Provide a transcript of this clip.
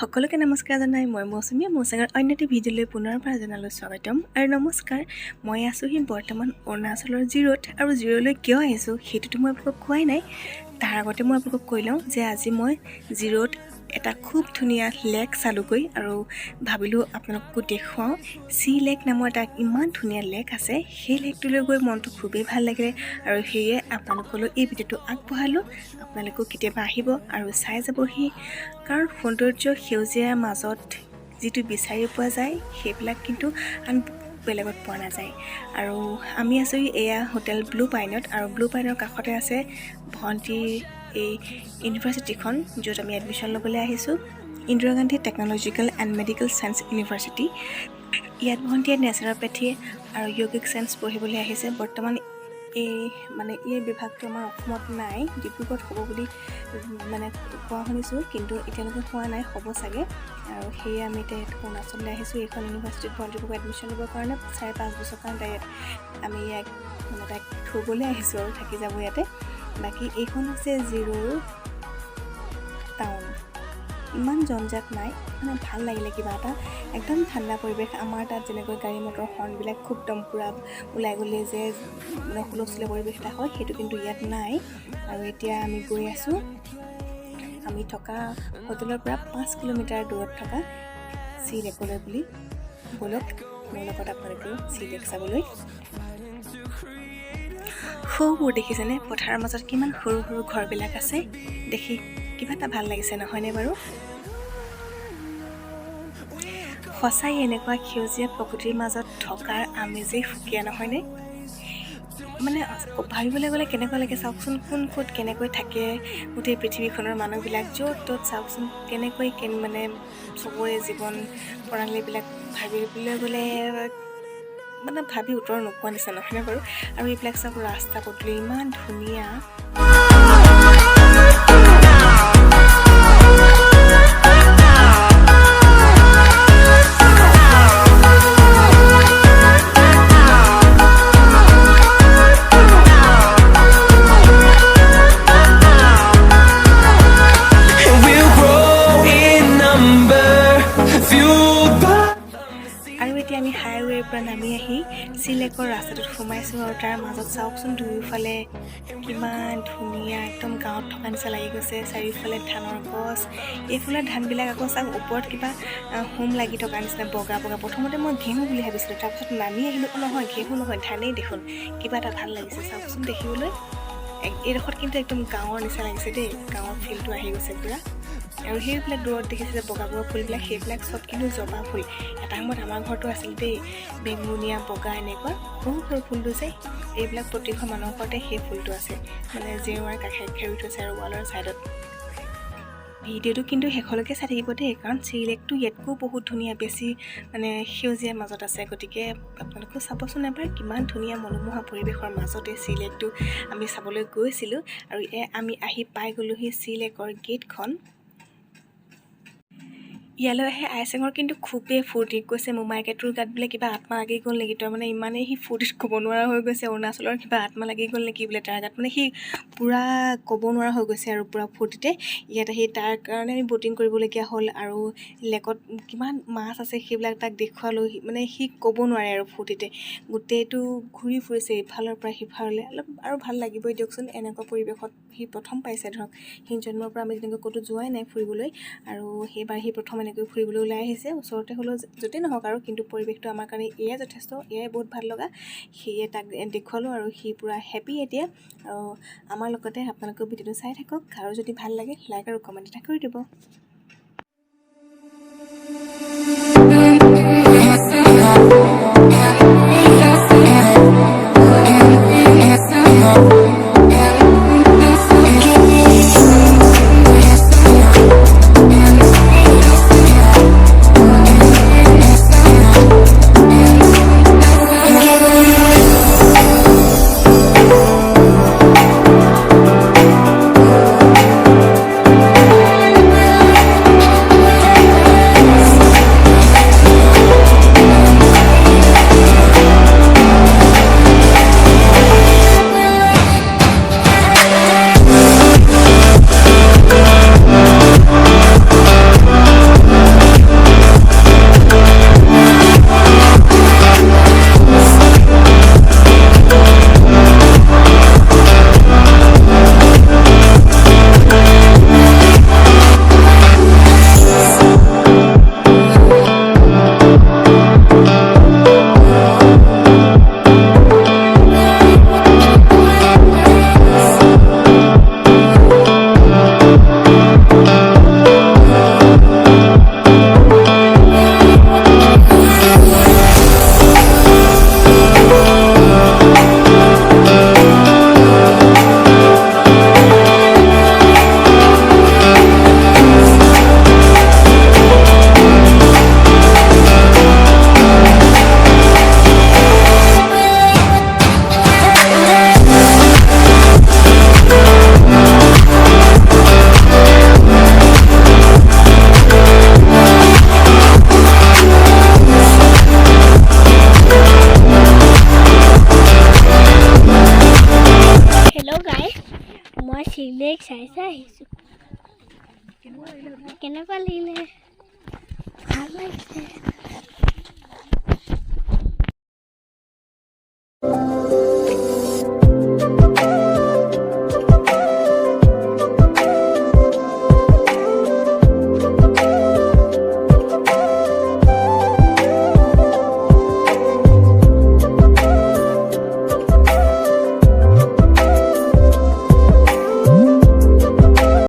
সকলোকে নমস্কাৰ জনাই মই মৌচুমী মৌচাঙৰ অন্য এটি ভিডিঅ'লৈ পুনৰ পৰা জনালৈ স্বাগতম আৰু নমস্কাৰ। মই আছোঁহি বৰ্তমান অৰুণাচলৰ জিৰোত আৰু জিৰ'লৈ কিয় আহিছোঁ সেইটোতো মই আপোনালোকক কোৱাই নাই। তাৰ আগতে মই আপোনালোকক কৈ লওঁ যে আজি মই জিৰোত এটা খুব ধুনীয়া লেক চালোগৈ আৰু ভাবিলোঁ আপোনালোককো দেখুৱাওঁ। চি লেক নামৰ এটা ইমান ধুনীয়া লেক আছে, সেই লেকটোলৈ গৈ মনটো খুবেই ভাল লাগিলে আৰু সেয়ে আপোনালোকলৈ এই ভিডিঅ'টো আগবঢ়ালোঁ। আপোনালোকেও কেতিয়াবা আহিব আৰু চাই যাবহি, কাৰণ সৌন্দৰ্য সেউজীয়াৰ মাজত যিটো বিচাৰি পোৱা যায় সেইবিলাক কিন্তু আন বেলেগত পোৱা নাযায়। আৰু আমি আছোঁ এয়া হোটেল ব্লু পাইনত, আৰু ব্লু পাইনৰ কাষতে আছে ভণ্টিৰ এই ইউনিভাৰ্চিটিখন, য'ত আমি এডমিশ্যন ল'বলৈ আহিছোঁ, Indira Gandhi technological and medical science university. ইয়াত ভণ্টিয়ে নেচাৰোপেথি আৰু য়োগিক ছায়েন্স পঢ়িবলৈ আহিছে। বৰ্তমান এই বিভাগটো আমাৰ অসমত নাই, ডিব্ৰুগড়ত হ'ব বুলি কোৱা শুনিছোঁ, কিন্তু এতিয়ালৈকে হোৱা নাই, হ'ব চাগে। আৰু সেয়ে আমি এতিয়া অৰুণাচললৈ আহিছোঁ এইখন ইউনিভাৰ্চিটিত ভণ্টিক এডমিশ্যন ল'বৰ কাৰণে। 4-5 বছৰ কাৰণে তাইক আমি তাইক থ'বলৈ আহিছোঁ আৰু থাকি যাব ইয়াতে। বাকী এইখন হৈছে জিৰোৰ টাউন, ইমান জঞ্জাত নাই, ভাল লাগিলে কিবা এটা, একদম ঠাণ্ডা পৰিৱেশ। আমাৰ তাত যেনেকৈ গাড়ী মটৰ হৰ্ণবিলাক খুব দমপুৰা ওলাই গ'লে যে হুলস্থুলীয়া পৰিৱেশ এটা হয়, সেইটো কিন্তু ইয়াত নাই। আৰু এতিয়া আমি গৈ আছোঁ আমি থকা হোটেলৰ পৰা 5 কিলোমিটাৰ দূৰত থকা চি লেকলৈ বুলি। ব'লক মোৰ লগত আপোনালোকেও চি লেক চাবলৈ। সৰুবোৰ দেখিছেনে, পথাৰৰ মাজত কিমান সৰু সৰু ঘৰবিলাক আছে, দেখি কিবা এটা ভাল লাগিছে নহয়নে বাৰু? সঁচাই এনেকুৱা সেউজীয়া প্ৰকৃতিৰ মাজত থকাৰ আমেজেই সুকীয়া নহয়নে? ভাবিবলৈ গ'লে কেনেকুৱা লাগে চাওকচোন, কোন ক'ত কেনেকৈ থাকে গোটেই পৃথিৱীখনৰ মানুহবিলাক, য'ত ত'ত চাওকচোন কেনেকৈ চবৰে জীৱন প্ৰণালীবিলাক ভাবিবলৈ গ'লে ভাবি উত্তৰ নোপোৱা নিচিনা নহয়নে বাৰু? আৰু এইবিলাক চাওক, ৰাস্তা পদূলি ইমান ধুনীয়া। আমি হাইৱেৰ পৰা নামি আহি চি লেকৰ ৰাস্তাটোত সোমাইছোঁ, আৰু তাৰ মাজত চাওকচোন দুয়োফালে কিমান ধুনীয়া, একদম গাঁৱত থকা নিচিনা লাগি গৈছে। চাৰিওফালে ধানৰ গছ, এইফালে ধানবিলাক আকৌ চাওক ওপৰত কিবা হোম লাগি থকা নিচিনা বগা বগা। প্ৰথমতে মই ঘেঁহু বুলি ভাবিছিলোঁ, তাৰপিছত নামি আহিলোঁ, নহয় ঘেঁহু নহয়, ধানেই দেখোন। কিবা এটা ভাল লাগিছে চাওকচোন দেখিবলৈ। এইডোখৰত কিন্তু একদম গাঁৱৰ নিচিনা লাগিছে দেই, গাঁৱৰ ফিলটো আহি গৈছে পূৰা। আৰু সেইবিলাক দূৰত দেখিছে যে বগা বগা ফুলবিলাক, সেইবিলাক চব কিন্তু জবা ফুল। এটা সময়ত আমাৰ ঘৰতো আছিল দেই, বেঙুনীয়া বগা এনেকুৱা সৰু সৰু ফুলটো যে, এইবিলাক প্ৰতিঘৰ মানুহৰ ঘৰতে সেই ফুলটো আছে, জেওৰাৰ কাষে খেৰি থৈছে আৰু ৱালৰ ছাইডত। ভিডিঅ'টো কিন্তু শেষলৈকে চাই থাকিব দেই, কাৰণ চি লেকটো ইয়াতকৈও বহুত ধুনীয়া, বেছি সেউজীয়াৰ মাজত আছে। গতিকে আপোনালোকেও চাবচোন এবাৰ, কিমান ধুনীয়া মনোমোহা পৰিৱেশৰ মাজতে চি লেকটো আমি চাবলৈ গৈছিলোঁ। আৰু আমি আহি পাই গ'লোহি চি লেকৰ গেটখন। ইয়ালৈ আহে আইচেঙৰ কিন্তু খুবেই ফূৰ্তি, কৈছে মোমাইকে তোৰ গাত বোলে কিবা আত্মা লাগি গ'ল নেকি, তই ইমানেই সি ফূৰ্তিত ক'ব নোৱাৰা হৈ গৈছে, অৰুণাচলৰ কিবা আত্মা লাগি গ'ল নেকি বোলে তাৰ গাত, সি পূৰা ক'ব নোৱাৰা হৈ গৈছে আৰু পূৰা ফূৰ্তিতে। ইয়াত আহি তাৰ কাৰণে আমি ব'টিং কৰিবলগীয়া হ'ল, আৰু লেকত কিমান মাছ আছে সেইবিলাক তাক দেখুৱালোঁ। সি ক'ব নোৱাৰে আৰু ফূৰ্তিতে গোটেইটো ঘূৰি ফুৰিছে ইফালৰ পৰা সিফাললৈ। অলপ আৰু ভাল লাগিবই দিয়কচোন, এনেকুৱা পৰিৱেশত সি প্ৰথম পাইছে। ধৰক সি জন্মৰ পৰা আমি তেনেকৈ ক'তো যোৱাই নাই ফুৰিবলৈ, আৰু সেইবাৰ সি প্ৰথম এনেকৈ ফুৰিবলৈ ওলাই আহিছে। ওচৰতে হ'লেও য'তেই নহওক আৰু, কিন্তু পৰিৱেশটো আমাৰ কাৰণে এয়াই যথেষ্ট, এয়াই বহুত ভাল লগা। সেয়ে তাক দেখুৱালোঁ আৰু সি পূৰা হেপী এতিয়া। আৰু আমাৰ লগতে আপোনালোকেও ভিডিঅ'টো চাই থাকক, আৰু যদি ভাল লাগে লাইক আৰু কমেণ্ট এটা কৰি দিব। গাইছ মই চিলেক চাই আহিছোঁ কেনেকুৱা লাগিলে ভাল লাগিছে